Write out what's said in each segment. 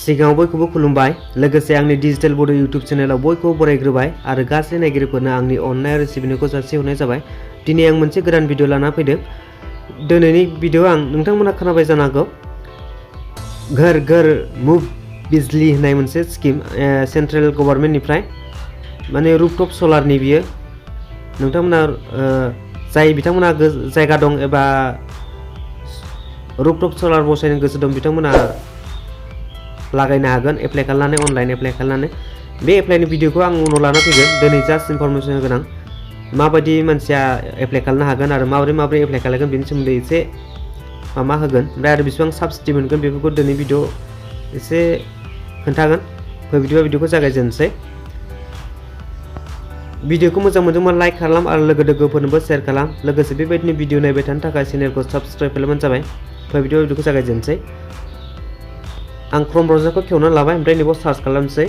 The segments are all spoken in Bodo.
सिगाङाव बयखौबो खुलुमबाय लोगोसे आंनि डिजिटेल बड' इउट्युब चेनेलाव बयखौबो बरायग्रोबाय आरो गासै नायगिरिफोरनो आंनि अननाय आरो सिबिनायखौ जासिहरनाय जाबाय। दिनै आं मोनसे गोदान भिडिअ लाना फैदों। दिनैनि भिडिअ आं नोंथांमोनहा खोनाबाय जानो हागौ घर घर मुफ्त बिजली होननाय मोनसे स्किम सेन्ट्रेल गभर्नमेन्टनिफ्राय माने रुफटप सलारनि बियो नोंथांमोना जाय बिथांमोना जायगा दं एबा रुफटप सलार बसायनो गोसो दं बिथांमोना लागायनो हागोन एप्लाइ खालामनानै अनलाइन एप्लाइ खालामनानै बे एप्लाइनि भिडिअखौ आं उनाव लाना फैगोन। दिनै जास्ट इनफरमेसन गोनां माबायदि मानसिया एप्लाइ खालामनो हागोन आरो माबोरै एप्लाइ खालामगोन बेनि सोमोन्दै एसे माबा होगोन ओमफ्राय आरो बेसेबां साबसिडि मोनगोन बेफोरखौ दिनै भिडिअ एसे खोन्थागोन। भिडिअखौ जागायजेननोसै। भिडिअखौ मोजां मोनदोंबा लाइक खालाम आरो लोगोफोरनोबो शेयार खालाम। लोगोसे बेबायदिनो भिडिअ नायबाय थानो थाखाय चेनेलखौ साबस्क्राइब खालामबानो जाबाय। भिडिअखौ जागायजेननोसै। आं क्रोम ब्राउजारखौ खेवना लाबाय ओमफ्राय नैबाव सार्च खालामनोसै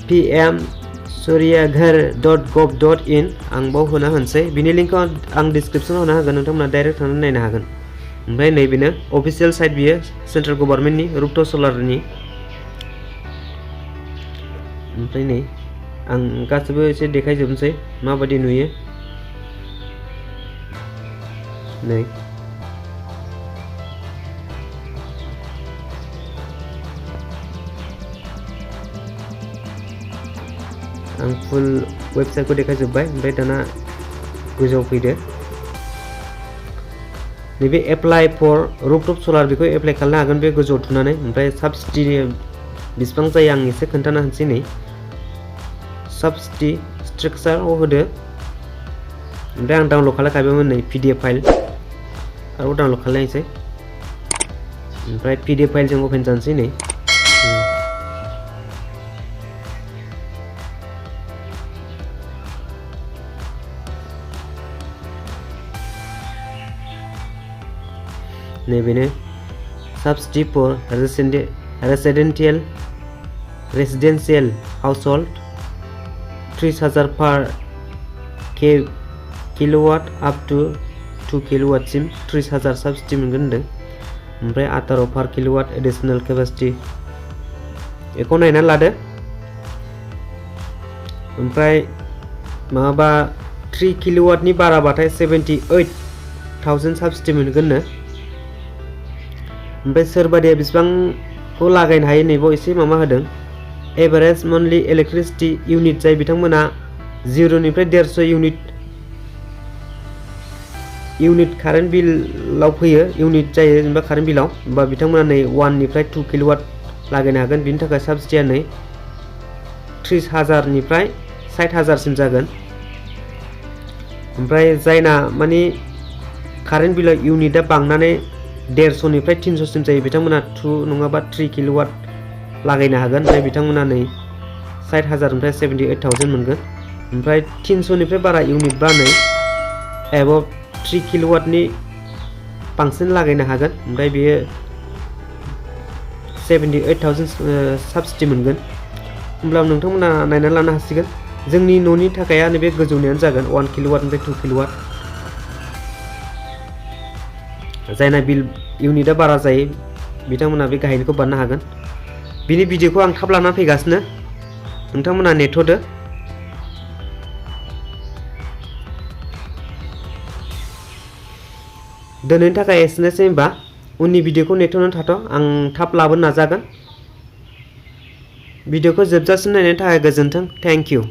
pm suryaghar.gov.in आं बाव होना होनसै। बिनि लिंकखौ आं डिसक्रिप्शनाव होना होगोन, नोंथांमोना डाइरेक्ट थांनानै नायनो हागोन। ओमफ्राय नैबेनो अफिशियेल साइट बियो सेन्ट्रेल गभर्नमेन्टनि रुफटप सलारनि। ओमफ्राय नै आं गासिबो एसे देखायजोबनोसै माबायदि नुयो। नै आं फुल वेबसाइटखौ देखायजोब्बाय। ओमफ्राय दाना गोजौआव फैदो। नैबे एप्लाइ फर रुफटप सलार बेखौ एप्लाइ खालामनो हागोन बे गोजौआव थुनानै। ओमफ्राय साबसिडि बेसेबां जायो आं एसे खोन्थाना होनसै। नै साबसिडि स्ट्राक्चाराव होदो। ओमफ्राय आं डाउनलड खालामखाबायमोन नै PDF फाइल आरो डाउनलड खालामनोसै। ओमफ्राय PDF फाइलजों अपेन जानोसै। नै नैबेनो subsidy for residential household 30,000 per kilowatt up to 2 किल'वाटसिम 30,000 साबसिडि मोनगोन होनदों। ओमफ्राय 18 पार किल'वाट एडिसनेल केपासिटि बेखौ नायनानै लादो। ओमफ्राय माबा 3 किल'वाटनि बाराबाथाय 78,000 साबसिडि मोनगोननो। ओमफ्राय सोरबादिया बेसेबांखौ लागायनो हायो नैबाव एसे माबा होदों। एभारेज मान्थलि इलेक्ट्रिसिटि इउनिट जाय बिथांमोना 0निफ्राय 150 इउनिट कारेन्ट बिलाव फैयो इउनिट जायो जेनेबा कारेन्ट बिलाव होमबा बिथांमोना नै 1निफ्राय 2 किल'वाट लागायनो हागोन। बिनि थाखाय साबसिडिया नै 30,000निफ्राय 60,000सिम जागोन। ओमफ्राय जायना माने कारेन्ट बिलाव इउनिटआ बांनानै 150निफ्राय 300सिम जायो बिथांमोना 2 नङाबा 3 किल'वाट लागायनो हागोन। ओमफ्राय बिथांमोना नै 60,000निफ्राय 78,000 मोनगोन। ओमफ्राय 300निफ्राय बारा इउनिटबा नै एबभ 3 किल'वाटनि बांसिन लागायनो हागोन। ओमफ्राय बेयो 78,000 साबसिडि मोनगोन। होमब्ला नोंथांमोना नायनानै लानो हासिगोन। जोंनि न'नि थाखाय नैबे गोजौनियानो जागोन 1 किल'वाटनिफ्राय 2 किल'वाट। जायना बिल इउनिटआ बारा जायो बिथांमोना बे गाहायनिखौ बारनो हागोन। बिनि भिडिअखौ आं थाब लाना फैगासिनो, नोंथांमोना नेथ'दो। दिनैनि थाखाय एसेनोसै। होमबा उननि भिडिअखौ नेथ'नानै थाथ', आं थाब लाबोनो नाजागोन। भिडिअखौ जोबजासिम नायनायनि थाखाय गोजोन्थों। Thank you.